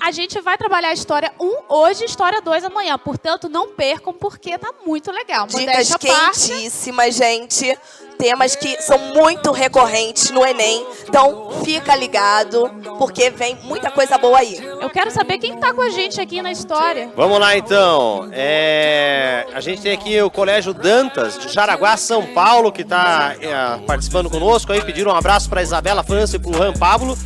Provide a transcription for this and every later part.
a gente vai trabalhar a história 1 hoje e história 2 amanhã. Portanto, não percam, porque tá muito legal. Dicas quentíssimas, gente. Temas que são muito recorrentes no Enem. Então, fica ligado, porque vem muita coisa boa aí. Eu quero saber quem tá com a gente aqui na história. Vamos lá, então. A gente tem aqui o Colégio Dantas, de Jaraguá, São Paulo, que está participando conosco. Aí pediram um abraço para Isabela França e para o Juan Pablo.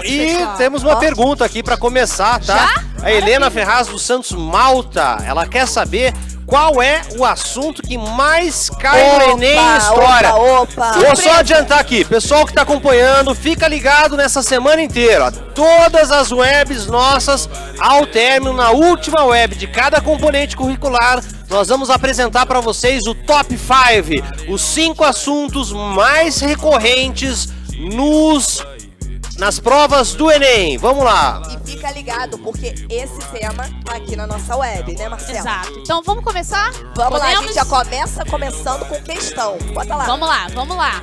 E temos uma pergunta aqui para começar, tá? Já? A Helena Ferraz dos Santos Malta, ela quer saber qual é o assunto que mais cai no Enem em História. Vou só adiantar aqui, pessoal que está acompanhando, fica ligado nessa semana inteira. Todas as webs nossas, ao término, na última web de cada componente curricular, nós vamos apresentar para vocês o Top 5, os 5 assuntos mais recorrentes nas provas do Enem. Vamos lá. E fica ligado, porque esse tema tá aqui na nossa web, né, Marcela? Exato. Então, vamos começar? Vamos lá, a gente já começando com questão. Bota lá. Vamos lá.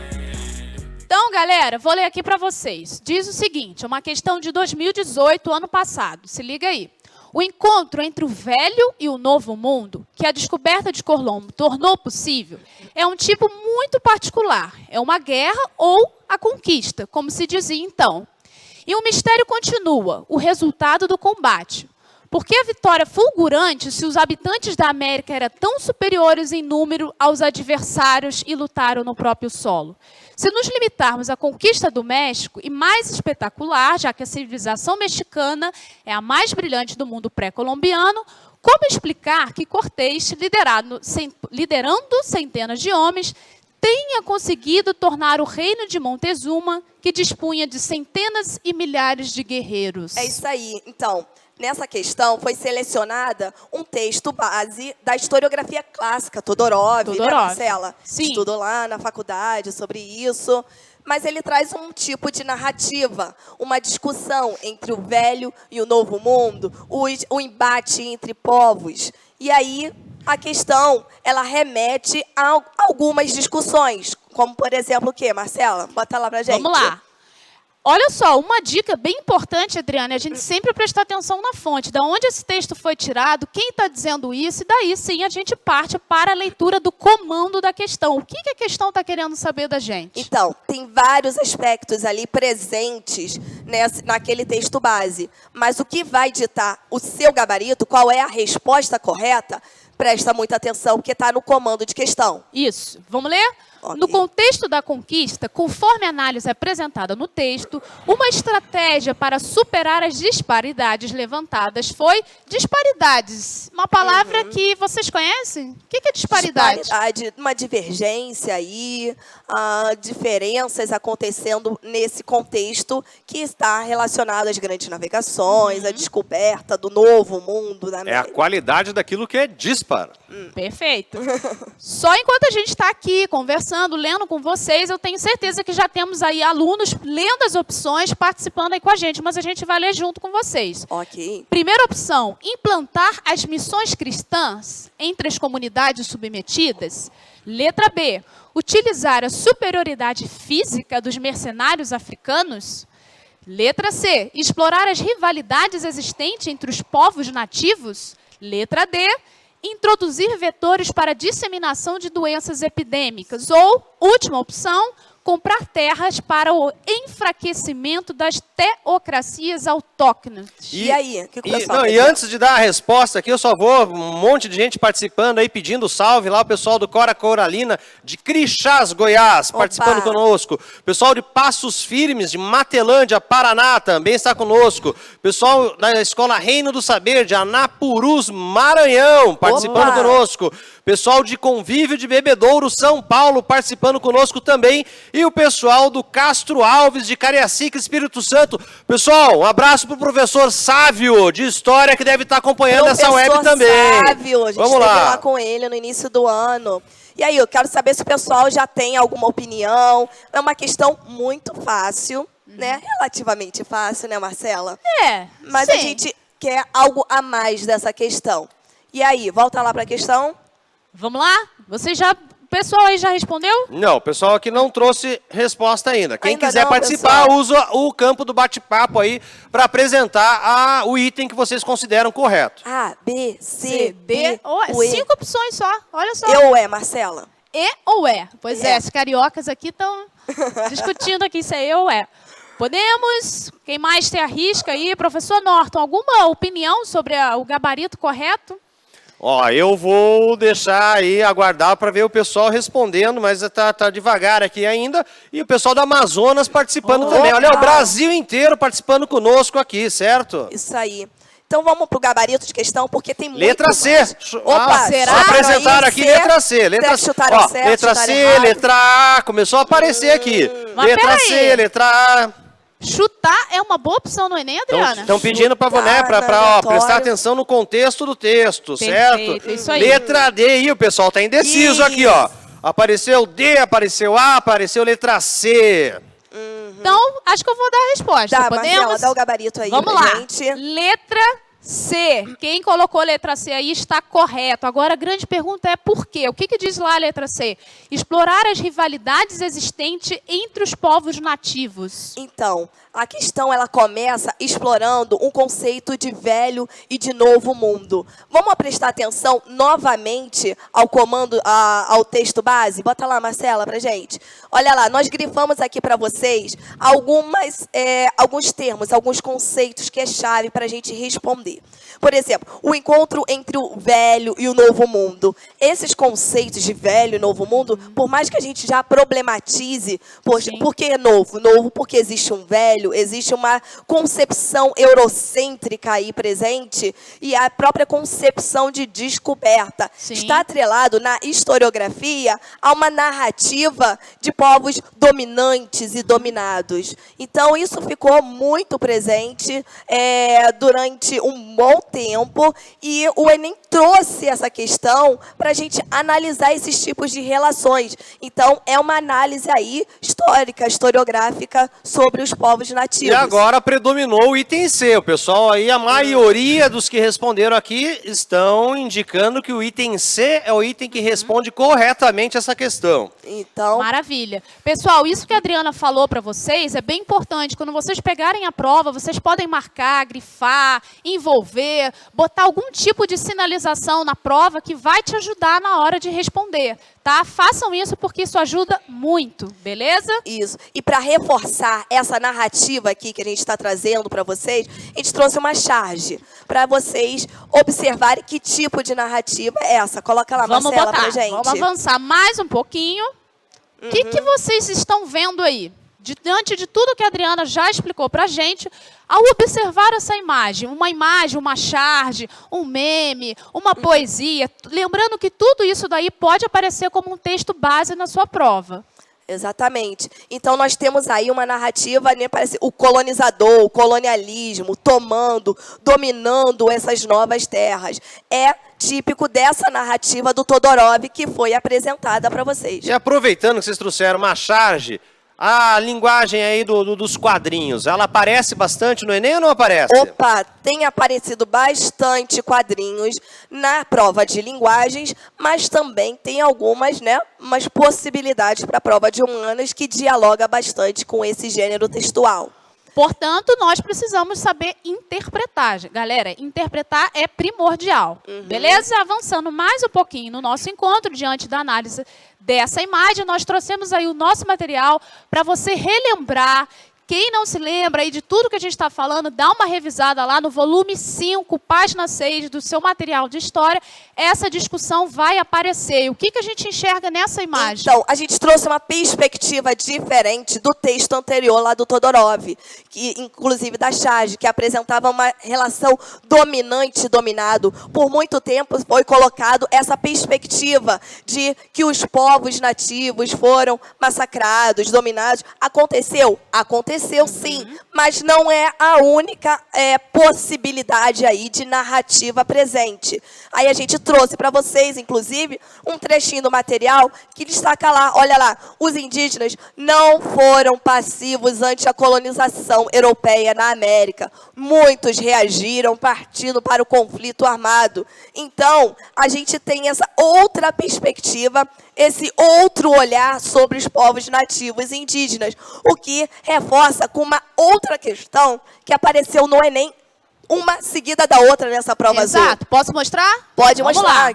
Então, galera, vou ler aqui para vocês. Diz o seguinte, uma questão de 2018, ano passado. Se liga aí. O encontro entre o velho e o novo mundo, que a descoberta de Colombo tornou possível, é um tipo muito particular. É uma guerra ou a conquista, como se dizia então. E o mistério continua, o resultado do combate. Por que a vitória fulgurante se os habitantes da América eram tão superiores em número aos adversários e lutaram no próprio solo? Se nos limitarmos à conquista do México, e mais espetacular, já que a civilização mexicana é a mais brilhante do mundo pré-colombiano, como explicar que Cortés, liderando centenas de homens, tenha conseguido tornar o reino de Montezuma, que dispunha de centenas e milhares de guerreiros? É isso aí. Então, nessa questão foi selecionada um texto base da historiografia clássica, Todorov, né, Marcela? Sim. Estudou lá na faculdade sobre isso. Mas ele traz um tipo de narrativa, uma discussão entre o velho e o novo mundo, o embate entre povos. E aí, a questão, ela remete a algumas discussões, como, por exemplo, o quê, Marcela? Bota lá pra gente. Vamos lá. Olha só, uma dica bem importante, Adriana, é a gente sempre prestar atenção na fonte, de onde esse texto foi tirado, quem está dizendo isso, e daí sim a gente parte para a leitura do comando da questão. O que a questão está querendo saber da gente? Então, tem vários aspectos ali presentes naquele texto base, mas o que vai ditar o seu gabarito, qual é a resposta correta, presta muita atenção, porque está no comando de questão. Isso. Vamos ler? Okay. No contexto da conquista, conforme a análise apresentada no texto, uma estratégia para superar as disparidades levantadas foi disparidades. Uma palavra que vocês conhecem? O que é disparidade? Disparidade, uma divergência aí, diferenças acontecendo nesse contexto que está relacionado às grandes navegações, à descoberta do novo mundo da América. É a qualidade daquilo que é disparo. Perfeito. Só enquanto a gente está aqui conversando, lendo com vocês, eu tenho certeza que já temos aí alunos lendo as opções, participando aí com a gente, mas a gente vai ler junto com vocês. Ok. Primeira opção, implantar as missões cristãs entre as comunidades submetidas. Letra B, utilizar a superioridade física dos mercenários africanos. Letra C, explorar as rivalidades existentes entre os povos nativos. Letra D, introduzir vetores para a disseminação de doenças epidêmicas. Ou, última opção, comprar terras para o enfraquecimento das teocracias autóctones. E aí? O que o pessoal e antes de dar a resposta aqui, eu só vou, um monte de gente participando aí, pedindo salve lá, o pessoal do Cora Coralina, de Crixás, Goiás, participando conosco. Pessoal de Passos Firmes, de Matelândia, Paraná, também está conosco. Pessoal da Escola Reino do Saber, de Anapurus, Maranhão, participando conosco. Pessoal de Convívio de Bebedouro, São Paulo, participando conosco também. E o pessoal do Castro Alves, de Cariacica, Espírito Santo. Pessoal, um abraço para o professor Sávio, de História, que deve estar acompanhando essa web também. Sávio, a gente esteve lá com ele no início do ano. E aí, eu quero saber se o pessoal já tem alguma opinião. É uma questão muito fácil, né? Relativamente fácil, né, Marcela? Mas sim. A gente quer algo a mais dessa questão. E aí, volta lá para a questão. Vamos lá? Vocês já pessoal aí já respondeu? Não, o pessoal aqui não trouxe resposta ainda. Quem Ainda quiser não, participar, pessoal. usa o campo do bate-papo aí para apresentar o item que vocês consideram correto. A, B, C, C, D, D, ou o E. 5 opções só. Olha só. Eu ou é, Marcela? E ou é? Pois é, É. os cariocas aqui estão discutindo aqui se é E ou é. Podemos? Quem mais se arrisca aí? Professor Norton, alguma opinião sobre o gabarito correto? Ó, eu vou deixar aí, aguardar para ver o pessoal respondendo, mas tá devagar aqui ainda. E o pessoal do Amazonas participando também. Olha, o Brasil inteiro participando conosco aqui, certo? Isso aí. Então vamos pro gabarito de questão, porque tem muito Letra C. mais. Opa, será? Só apresentaram aqui letra C. Será que chutaram Ó, certo, letra chutaram C, errado? letra A. Começou a aparecer aqui. Mas Letra peraí. C, letra A. Chutar é uma boa opção no Enem, Adriana? Estão pedindo para Chutar, prestar atenção no contexto do texto, Perfeito, certo? isso aí. Letra D, e o pessoal tá indeciso aqui, ó. Apareceu D, apareceu A, apareceu letra C. Então, acho que eu vou dar a resposta. Dá, Podemos? Marcela, dá o gabarito aí Vamos pra lá. gente. Letra C. Quem colocou letra C aí está correto. Agora, a grande pergunta é por quê? O que diz lá a letra C? Explorar as rivalidades existentes entre os povos nativos. Então, a questão ela começa explorando um conceito de velho e de novo mundo. Vamos prestar atenção novamente ao comando, ao texto base? Bota lá, Marcela, pra gente. Olha lá, nós grifamos aqui para vocês alguns termos, alguns conceitos que é chave para a gente responder. Por exemplo, o encontro entre o velho e o novo mundo. Esses conceitos de velho e novo mundo, por mais que a gente já problematize, poxa, Sim. por que é novo? Novo porque existe um velho, existe uma concepção eurocêntrica aí presente e a própria concepção de descoberta. Sim. Está atrelado na historiografia a uma narrativa de povos dominantes e dominados. Então, isso ficou muito presente durante um bom tempo e o Enem trouxe essa questão para a gente analisar esses tipos de relações. Então, é uma análise aí histórica, historiográfica sobre os povos nativos. E agora predominou o item C. O pessoal aí, a maioria dos que responderam aqui estão indicando que o item C é o item que responde corretamente essa questão. Então, Maravilha. Pessoal, isso que a Adriana falou para vocês é bem importante. Quando vocês pegarem a prova, vocês podem marcar, grifar, envolver, botar algum tipo de sinalização na prova que vai te ajudar na hora de responder, tá? Façam isso porque isso ajuda muito, beleza? isso. E para reforçar essa narrativa aqui que a gente está trazendo para vocês, a gente trouxe uma charge para vocês observarem que tipo de narrativa é essa. Coloca lá, Vamos Marcela, botar, pra gente. vamos avançar mais um pouquinho. O que vocês estão vendo aí? Diante de tudo que a Adriana já explicou para a gente, ao observar essa imagem, uma charge, um meme, uma poesia, lembrando que tudo isso daí pode aparecer como um texto base na sua prova. Exatamente. Então, nós temos aí uma narrativa, né, parece o colonizador, o colonialismo, tomando, dominando essas novas terras. É típico dessa narrativa do Todorov que foi apresentada para vocês. E aproveitando que vocês trouxeram uma charge, a linguagem aí dos quadrinhos, ela aparece bastante no Enem ou não aparece? Opa, tem aparecido bastante quadrinhos na prova de linguagens, mas também tem algumas, né, umas possibilidades para a prova de humanas que dialoga bastante com esse gênero textual. Portanto, nós precisamos saber interpretar. Galera, interpretar é primordial. Beleza? Avançando mais um pouquinho no nosso encontro, diante da análise dessa imagem, nós trouxemos aí o nosso material para você relembrar. Quem não se lembra aí de tudo que a gente está falando, dá uma revisada lá no volume 5, página 6 do seu material de história. Essa discussão vai aparecer. E o que a gente enxerga nessa imagem? Então, a gente trouxe uma perspectiva diferente do texto anterior lá do Todorov, que inclusive da charge, que apresentava uma relação dominante e dominado. Por muito tempo foi colocado essa perspectiva de que os povos nativos foram massacrados, dominados. Aconteceu? Aconteceu sim, mas não é a única possibilidade aí de narrativa presente. Aí a gente trouxe para vocês, inclusive, um trechinho do material que destaca lá, olha lá, os indígenas não foram passivos ante a colonização europeia na América. Muitos reagiram partindo para o conflito armado. Então, a gente tem essa outra perspectiva esse outro olhar sobre os povos nativos e indígenas, o que reforça com uma outra questão que apareceu no Enem, uma seguida da outra nessa prova azul. Exato. Posso mostrar? Pode Vamos mostrar. lá.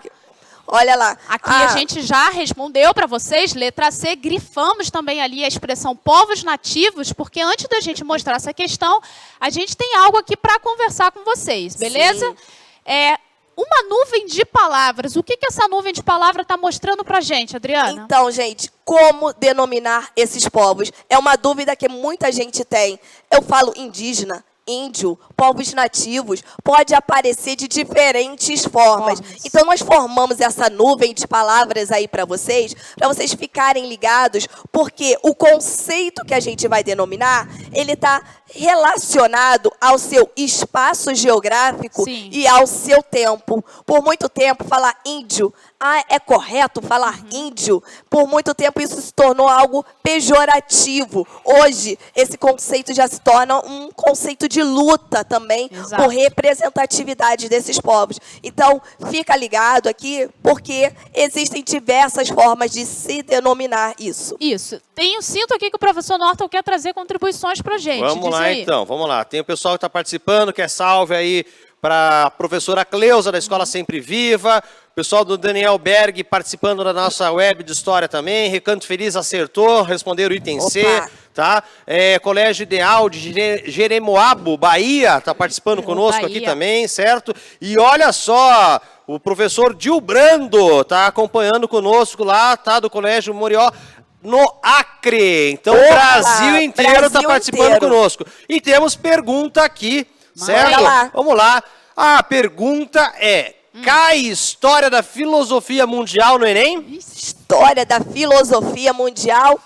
Olha lá. Aqui a gente já respondeu para vocês, letra C, grifamos também ali a expressão povos nativos, porque antes da gente mostrar essa questão, a gente tem algo aqui para conversar com vocês, beleza? Sim. Uma nuvem de palavras. O que essa nuvem de palavras está mostrando para a gente, Adriana? Então, gente, como denominar esses povos? É uma dúvida que muita gente tem. Eu falo indígena, índio, povos nativos, pode aparecer de diferentes formas. Então, nós formamos essa nuvem de palavras aí para vocês ficarem ligados, porque o conceito que a gente vai denominar, ele está relacionado ao seu espaço geográfico Sim. e ao seu tempo. Por muito tempo, falar índio, é correto falar índio? Por muito tempo, isso se tornou algo pejorativo. Hoje, esse conceito já se torna um conceito de luta também, Exato. por representatividade desses povos. Então, fica ligado aqui, porque existem diversas formas de se denominar isso. Isso. Sinto aqui que o professor Norton quer trazer contribuições para a gente. Vamos Diz lá, aí. então. Vamos lá. Tem o pessoal que está participando, quer salve aí para a professora Cleusa, da Escola Sempre Viva. O pessoal do Daniel Berg participando da nossa web de história também. Recanto Feliz acertou, responderam o item C. Opa. Tá? Colégio Ideal de Jeremoabo, Bahia, está participando conosco Bahia. aqui também, certo? E olha só, o professor Dilbrando está acompanhando conosco lá, tá? Do Colégio Morió, no Acre. Então, o Brasil inteiro está participando conosco. E temos pergunta aqui, certo? lá. Vamos lá. A pergunta é: cai história da filosofia mundial no Enem? História da filosofia mundial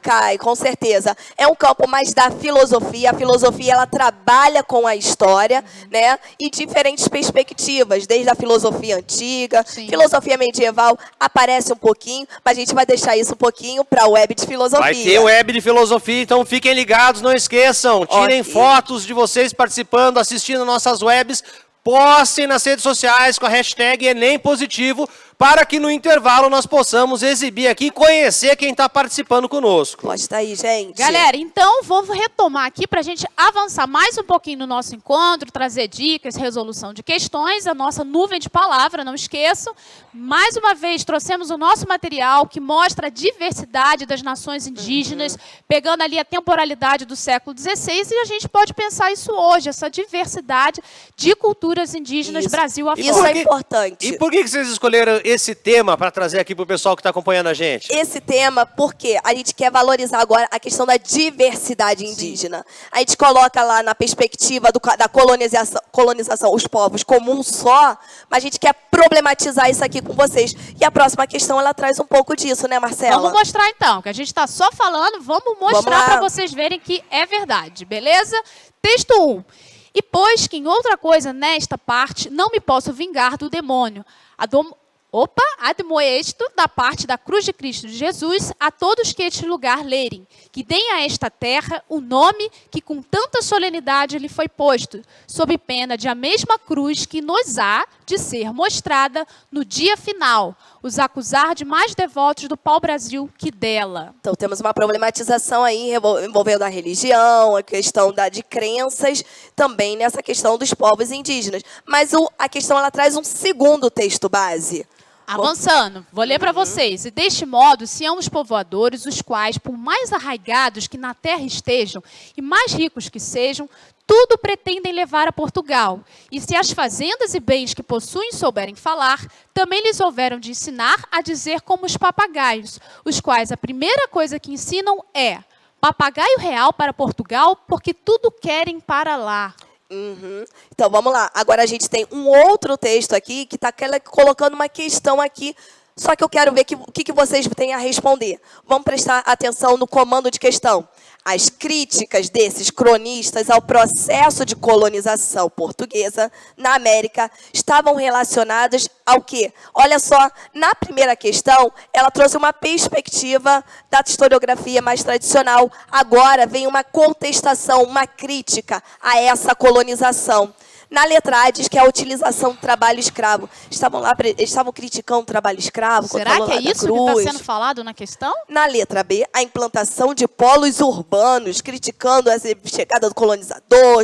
cai, com certeza. É um campo mais da filosofia. A filosofia, ela trabalha com a história, né? E diferentes perspectivas, desde a filosofia antiga, Sim. filosofia medieval, aparece um pouquinho, mas a gente vai deixar isso um pouquinho para a web de filosofia. Vai ter web de filosofia, então fiquem ligados, não esqueçam. Tirem fotos de vocês participando, assistindo nossas webs. Postem nas redes sociais com a hashtag Enem Positivo, para que no intervalo nós possamos exibir aqui e conhecer quem está participando conosco. Pode estar aí, gente. Galera, então vou retomar aqui para a gente avançar mais um pouquinho no nosso encontro, trazer dicas, resolução de questões, a nossa nuvem de palavra, não esqueçam. Mais uma vez, trouxemos o nosso material que mostra a diversidade das nações indígenas, pegando ali a temporalidade do século XVI, e a gente pode pensar isso hoje, essa diversidade de culturas indígenas Isso. Brasil afora. Isso é importante. E por que vocês escolheram esse tema para trazer aqui para o pessoal que está acompanhando a gente? Esse tema, porque a gente quer valorizar agora a questão da diversidade indígena. A gente coloca lá na perspectiva da colonização os povos como um só, mas a gente quer problematizar isso aqui com vocês. E a próxima questão, ela traz um pouco disso, né, Marcela? Vamos mostrar então, que a gente está só falando, vamos mostrar para vocês verem que é verdade, beleza? Texto 1. E pois que em outra coisa nesta parte não me posso vingar do demônio. Admoesto da parte da cruz de Cristo de Jesus a todos que este lugar lerem, que deem a esta terra o nome que com tanta solenidade lhe foi posto, sob pena de a mesma cruz que nos há de ser mostrada no dia final, os acusar de mais devotos do pau-brasil que dela. Então, temos uma problematização aí envolvendo a religião, a questão de crenças, também nessa questão dos povos indígenas. Mas a questão, ela traz um segundo texto base. Avançando, vou ler para vocês. E deste modo, se há os povoadores, os quais, por mais arraigados que na terra estejam, e mais ricos que sejam, tudo pretendem levar a Portugal. E se as fazendas e bens que possuem souberem falar, também lhes houveram de ensinar a dizer como os papagaios, os quais a primeira coisa que ensinam é papagaio real para Portugal, porque tudo querem para lá. Então, vamos lá. Agora a gente tem um outro texto aqui que está colocando uma questão aqui, só que eu quero ver o que vocês têm a responder. Vamos prestar atenção no comando de questão. As críticas desses cronistas ao processo de colonização portuguesa na América estavam relacionadas ao quê? Olha só, na primeira questão, ela trouxe uma perspectiva da historiografia mais tradicional. Agora vem uma contestação, uma crítica a essa colonização. Na letra A diz que é a utilização do trabalho escravo. Eles estavam criticando o trabalho escravo. Será que é isso que está sendo falado na questão? Na letra B, a implantação de polos urbanos, criticando a chegada do colonizador,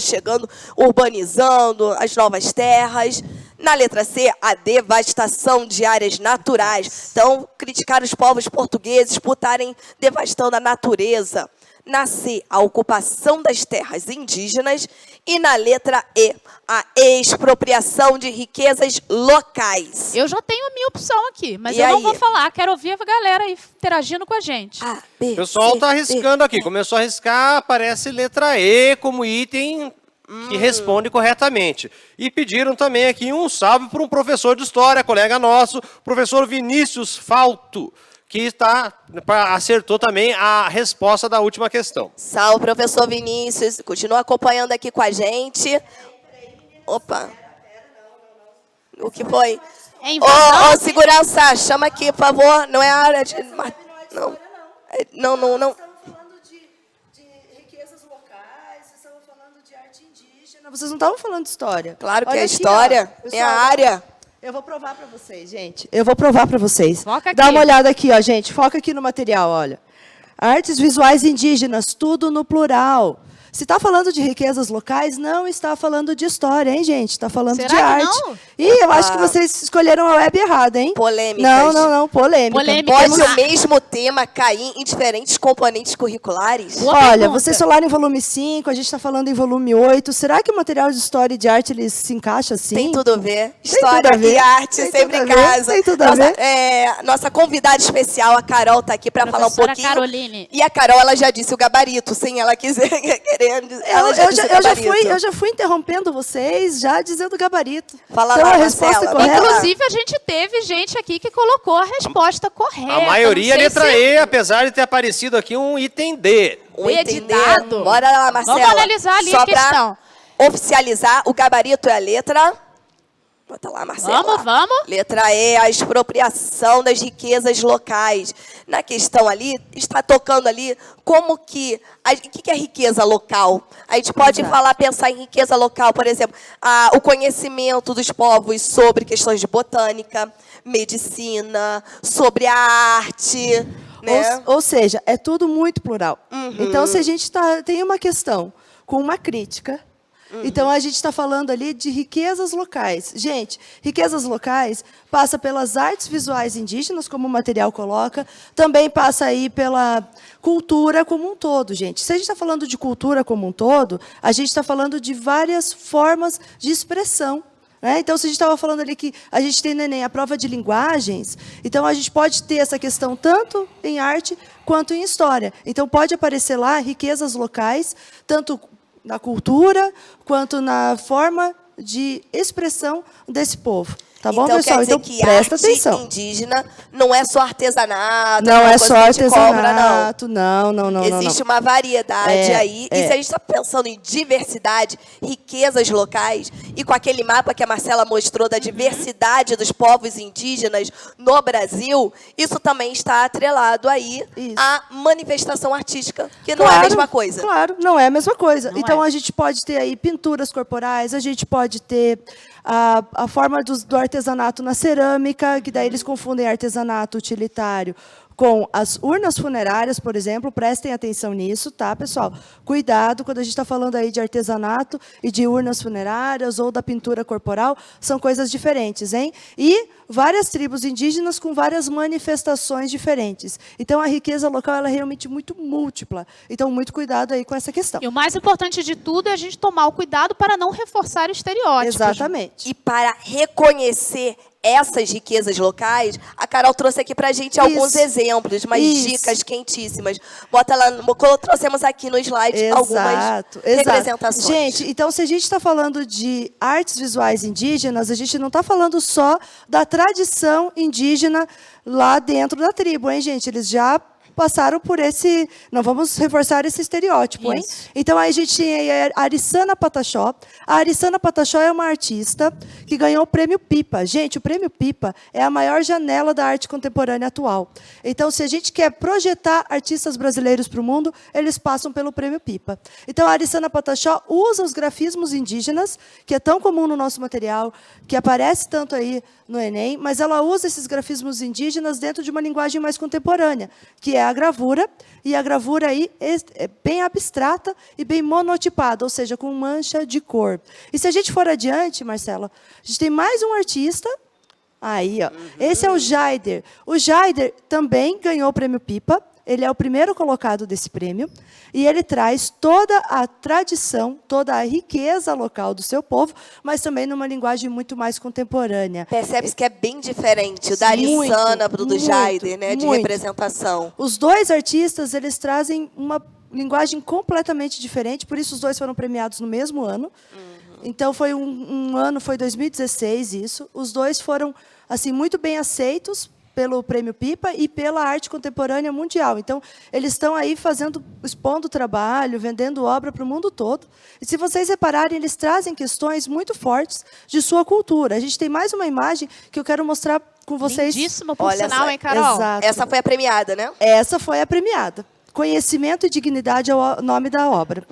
urbanizando as novas terras. Na letra C, a devastação de áreas naturais. Então, criticar os povos portugueses por estarem devastando a natureza. Na C, a ocupação das terras indígenas. E na letra E, a expropriação de riquezas locais. Eu já tenho a minha opção aqui, mas E eu não aí? vou falar. Quero ouvir a galera aí interagindo com a gente. A, B, O pessoal C, está D. arriscando aqui. Começou a arriscar, aparece letra E como item que responde corretamente. E pediram também aqui um salve para um professor de história, colega nosso, professor Vinícius Falto, que acertou também a resposta da última questão. Salve, professor Vinícius. Continua acompanhando aqui com a gente. Opa. O que foi? É invasão? Ô, segurança, chama aqui, por favor. Não é a área de... Não. Não. Estamos falando de riquezas locais, vocês estavam falando de arte indígena, vocês não estavam falando de história. Claro que Olha é aqui, história. ó, É a pessoal, área. Eu vou provar para vocês, gente. Eu vou provar para vocês. Foca aqui. Dá uma olhada aqui, ó, gente. Foca aqui no material, olha. Artes visuais indígenas, tudo no plural. Se está falando de riquezas locais, não está falando de história, hein, gente? Está falando Será de que arte. não? Ih, eu acho que vocês escolheram a web errada, hein? Polêmicas. Não, polêmica. Polêmica. Pode Temos o mesmo tema cair em diferentes componentes curriculares? Boa Olha, pergunta. vocês falaram em volume 5, a gente está falando em volume 8. Será que o material de história e de arte ele se encaixa assim? Tem tudo a ver. Tem História tudo a ver. e arte Tem sempre em tudo a ver. casa. Tem tudo a ver. Nossa convidada especial, a Carol, está aqui para falar um Professora pouquinho. Caroline. E a Carol, ela já disse o gabarito, sem ela quiser querendo. Ela já disse o gabarito. Eu já fui interrompendo vocês, já dizendo o gabarito. Fala então, lá, a resposta Marcela, correta... vai lá. Inclusive, a gente teve gente aqui que colocou a resposta correta. A maioria é Não sei letra se- E, apesar de ter aparecido aqui um item D. Entendeu? Bora lá, Marcela. Vamos analisar ali Só a questão. Pra oficializar, o gabarito é a letra... Bota lá, Marcela. Vamos. Letra E, a expropriação das riquezas locais. Na questão ali, está tocando ali como que... O que é riqueza local? A gente pode pensar em riqueza local, por exemplo, o conhecimento dos povos sobre questões de botânica, medicina, sobre a arte, né? Ou seja, é tudo muito plural. Então, se a gente tem uma questão com uma crítica, então a gente está falando ali de riquezas locais. Gente, riquezas locais passa pelas artes visuais indígenas, como o material coloca, também passa aí pela cultura como um todo, gente. Se a gente está falando de cultura como um todo, a gente está falando de várias formas de expressão. Então, se a gente estava falando ali que a gente tem no Enem a prova de linguagens, então a gente pode ter essa questão tanto em arte quanto em história. Então, pode aparecer lá riquezas locais, tanto na cultura quanto na forma de expressão desse povo. Tá bom, Então, pessoal? quer dizer Então, que presta arte atenção. indígena não é só artesanato, Não uma é coisa só que a gente cobra, não. artesanato, não. Existe uma variedade aí. E se a gente está pensando em diversidade, riquezas locais, e com aquele mapa que a Marcela mostrou da diversidade dos povos indígenas no Brasil, isso também está atrelado aí Isso. à manifestação artística, que não é a mesma coisa. Claro, não é a mesma coisa. Não Então, é. a gente pode ter aí pinturas corporais, a gente pode ter a forma do artesanato na cerâmica, que daí eles confundem artesanato utilitário com as urnas funerárias, por exemplo. Prestem atenção nisso, tá, pessoal? Cuidado quando a gente está falando aí de artesanato e de urnas funerárias ou da pintura corporal, são coisas diferentes, hein? E várias tribos indígenas com várias manifestações diferentes. Então, a riqueza local ela é realmente muito múltipla. Então, muito cuidado aí com essa questão. E o mais importante de tudo é a gente tomar o cuidado para não reforçar estereótipos. Exatamente. E para reconhecer essas riquezas locais, a Carol trouxe aqui pra gente alguns exemplos, umas dicas quentíssimas. Bota lá, trouxemos aqui no slide algumas representações. Gente, então se a gente está falando de artes visuais indígenas, a gente não está falando só da tradição indígena lá dentro da tribo, hein, gente? Eles já passaram por esse... Não vamos reforçar esse estereótipo, hein? Isso. Então, aí a gente tinha aí a Arissana Pataxó. A Arissana Pataxó é uma artista que ganhou o Prêmio Pipa. Gente, o Prêmio Pipa é a maior janela da arte contemporânea atual. Então, se a gente quer projetar artistas brasileiros para o mundo, eles passam pelo Prêmio Pipa. Então, a Arissana Pataxó usa os grafismos indígenas, que é tão comum no nosso material, que aparece tanto aí no Enem, mas ela usa esses grafismos indígenas dentro de uma linguagem mais contemporânea, que é a gravura, e a gravura aí é bem abstrata e bem monotipada, ou seja, com mancha de cor. E se a gente for adiante, Marcela, a gente tem mais um artista. Aí, ó. Esse é o Jaider. O Jaider também ganhou o Prêmio Pipa. Ele é o primeiro colocado desse prêmio. E ele traz toda a tradição, toda a riqueza local do seu povo, mas também numa linguagem muito mais contemporânea. Percebe-se que é bem diferente o da Arissana para o do Jaider, né? De representação. Os dois artistas, eles trazem uma linguagem completamente diferente, por isso os dois foram premiados no mesmo ano. Então, foi um ano, foi 2016 isso. Os dois foram assim muito bem aceitos pelo Prêmio Pipa e pela arte contemporânea mundial. Então, eles estão aí expondo trabalho, vendendo obra para o mundo todo. E, se vocês repararem, eles trazem questões muito fortes de sua cultura. A gente tem mais uma imagem que eu quero mostrar com vocês. Lindíssima, por sinal, hein, Carol? Exato. Essa foi a premiada, né? Essa foi a premiada. Conhecimento e dignidade é o nome da obra.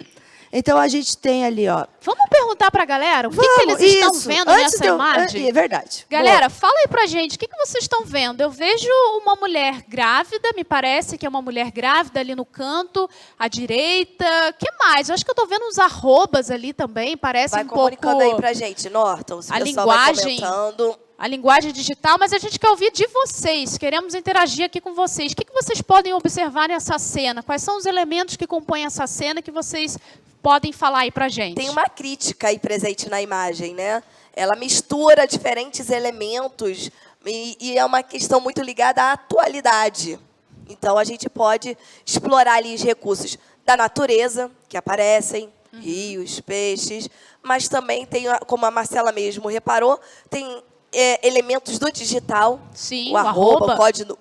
Então, a gente tem ali, ó... Vamos perguntar para a galera o que eles estão vendo nessa imagem? É verdade. Galera, fala aí pra gente, o que vocês estão vendo? Eu vejo uma mulher grávida, me parece que é uma mulher grávida ali no canto, à direita. O que mais? Eu acho que eu estou vendo uns arrobas ali também, parece um pouco... Vai comunicando aí pra gente, Norton, se o pessoal vai comentando. A linguagem digital, mas a gente quer ouvir de vocês, queremos interagir aqui com vocês. O que vocês podem observar nessa cena? Quais são os elementos que compõem essa cena que vocês podem falar aí pra gente? Tem uma crítica aí presente na imagem, né? Ela mistura diferentes elementos e é uma questão muito ligada à atualidade. Então, a gente pode explorar ali os recursos da natureza, que aparecem, rios, peixes, mas também tem, como a Marcela mesmo reparou, tem elementos do digital. Sim, o arroba,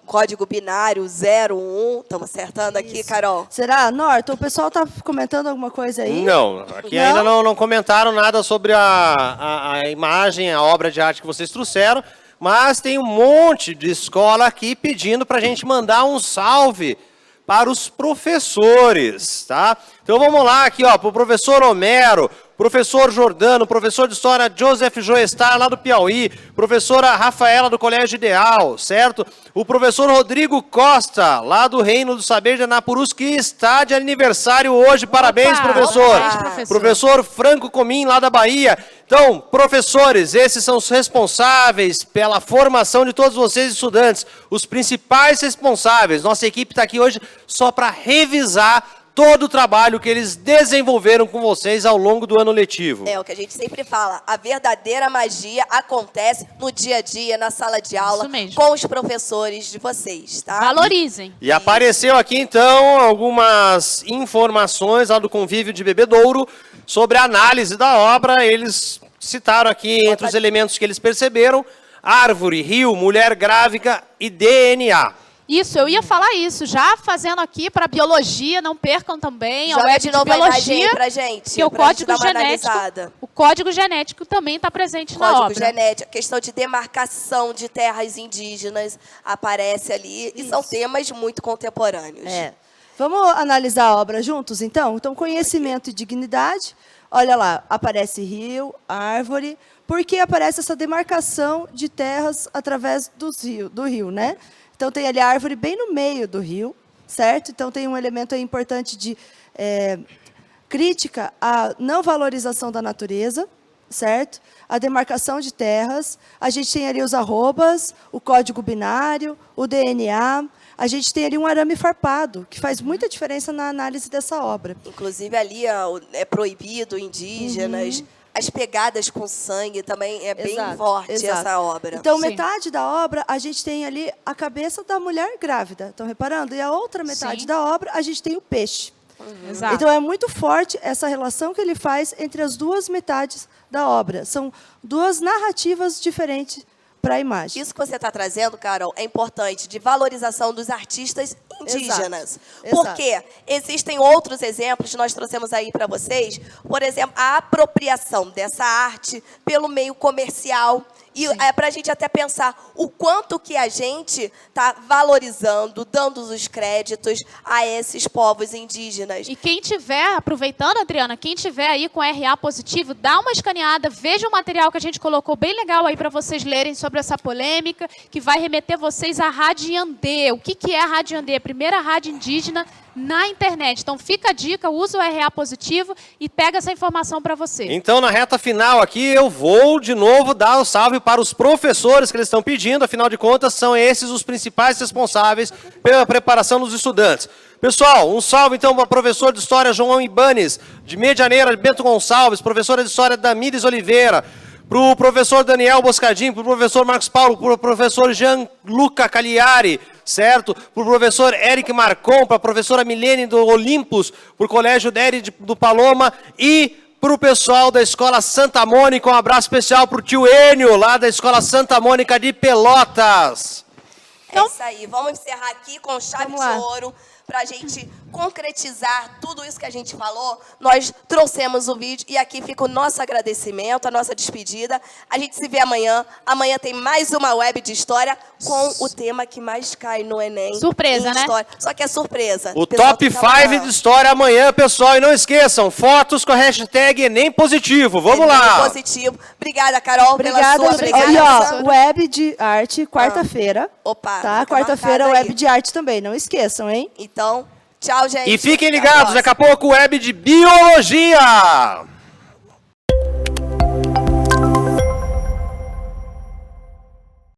código binário 01. Estamos acertando aqui, Carol? Será, Norton? O pessoal está comentando alguma coisa aí? Não, aqui ainda não comentaram nada sobre a imagem, a obra de arte que vocês trouxeram, mas tem um monte de escola aqui pedindo para a gente mandar um salve para os professores, tá? Então vamos lá aqui, ó, para o professor Homero, professor Jordano, professor de História Joseph Joestar, lá do Piauí, professora Rafaela, do Colégio Ideal, certo? O professor Rodrigo Costa, lá do Reino do Saber de Anapurus, que está de aniversário hoje. Parabéns, professor. Parabéns, professor. Professor Franco Comim, lá da Bahia. Então, professores, esses são os responsáveis pela formação de todos vocês estudantes, os principais responsáveis. Nossa equipe está aqui hoje só para revisar todo o trabalho que eles desenvolveram com vocês ao longo do ano letivo. É o que a gente sempre fala, a verdadeira magia acontece no dia a dia, na sala de aula, com os professores de vocês, tá? Valorizem. E apareceu aqui, então, algumas informações lá do Convívio de Bebedouro sobre a análise da obra. Eles citaram aqui, entre os elementos que eles perceberam, árvore, rio, mulher grávida e DNA. Isso, eu ia falar isso, já fazendo aqui para biologia, não percam também, a web de biologia, pra gente, que é o código genético. O código genético também está presente na obra. Código genético, a questão de demarcação de terras indígenas aparece ali, e são temas muito contemporâneos. Vamos analisar a obra juntos, então? Então, conhecimento e dignidade, olha lá, aparece rio, árvore, porque aparece essa demarcação de terras através do rio, né? Então, tem ali a árvore bem no meio do rio, certo? Então, tem um elemento aí importante de crítica à não valorização da natureza, certo? A demarcação de terras. A gente tem ali os arrobas, o código binário, o DNA. A gente tem ali um arame farpado, que faz muita diferença na análise dessa obra. Inclusive, ali é proibido indígenas. As pegadas com sangue também é bem forte essa obra. Então, metade da obra, a gente tem ali a cabeça da mulher grávida. Estão reparando? E a outra metade da obra, a gente tem o peixe. Então, é muito forte essa relação que ele faz entre as duas metades da obra. São duas narrativas diferentes para a imagem. Isso que você está trazendo, Carol, é importante, de valorização dos artistas indígenas. Exato. Porque existem outros exemplos que nós trouxemos aí para vocês. Por exemplo, a apropriação dessa arte pelo meio comercial. E é para a gente até pensar o quanto que a gente está valorizando, dando os créditos a esses povos indígenas. E quem tiver, aproveitando, Adriana, quem tiver aí com RA positivo, dá uma escaneada, veja o material que a gente colocou bem legal aí para vocês lerem sobre essa polêmica, que vai remeter vocês à Radiandê. O que é a Radiandê? A primeira rádio indígena na internet. Então fica a dica, usa o RA positivo e pega essa informação para você. Então, na reta final aqui, eu vou de novo dar o salve para os professores que eles estão pedindo, afinal de contas, são esses os principais responsáveis pela preparação dos estudantes. Pessoal, um salve então para o professor de História João Ibanes, de Medianeira, Bento Gonçalves, professora de História Damires Oliveira, para o professor Daniel Boscadinho, para o professor Marcos Paulo, para o professor Gianluca Cagliari, certo? Para o professor Eric Marcon, para a professora Milene do Olympus, para o Colégio Deri do Paloma e para o pessoal da Escola Santa Mônica. Um abraço especial para o tio Enio, lá da Escola Santa Mônica de Pelotas. É isso aí. Vamos encerrar aqui com chave de ouro. Para a gente concretizar tudo isso que a gente falou, nós trouxemos o vídeo e aqui fica o nosso agradecimento, a nossa despedida. A gente se vê amanhã. Amanhã tem mais uma web de história com o tema que mais cai no Enem. Surpresa, né? História. Só que é surpresa. O top 5 de história amanhã, pessoal. E não esqueçam, fotos com a hashtag Enem Positivo. Vamos lá. Enem Positivo. Obrigada, Carol, Obrigada, pela sua obrigada. E presença. ó, web de arte, quarta-feira. Opa, Tá? fica Quarta-feira, marcado aí. web de arte também. Não esqueçam, hein? Então, tchau, gente. E fiquem Até a ligados, próxima. daqui a pouco, web de Biologia.